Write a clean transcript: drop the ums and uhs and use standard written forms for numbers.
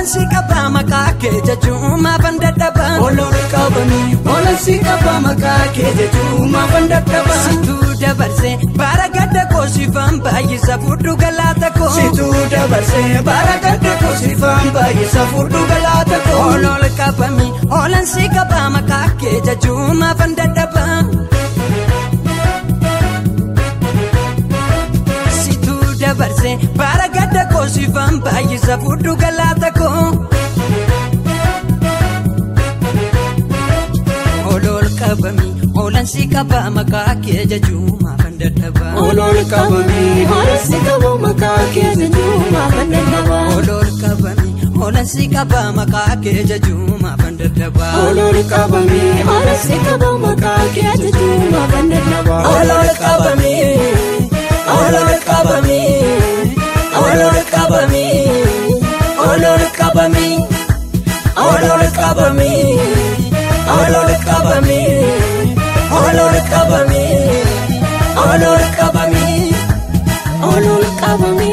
Olansi qaba makake jajuma bandadaba Olol qabami olansi qaba makake jajuma bandadaba Situ dabarse baragadda ko sifan bayisa fudu galata ko Situ dabarse baragadda ko sifan bayisa fudu galata ko Olol qabami olansi qaba makake jajuma bandadaba Situ dabarse baragadda ko sifan bayisa fudu galata ko Olol qabami olansi qaba makake jajuma bandadaba Olol qabami olansi qaba makake jajuma bandadaba Olol qabami olansi qaba makake jajuma bandadaba Olol qabami olansi qaba makake jajuma bandadaba Olol qabami Olol qabami Olol qabami Olol qabami Olol qabami Olol qabami Olol qabami Olol qabami Olol qabami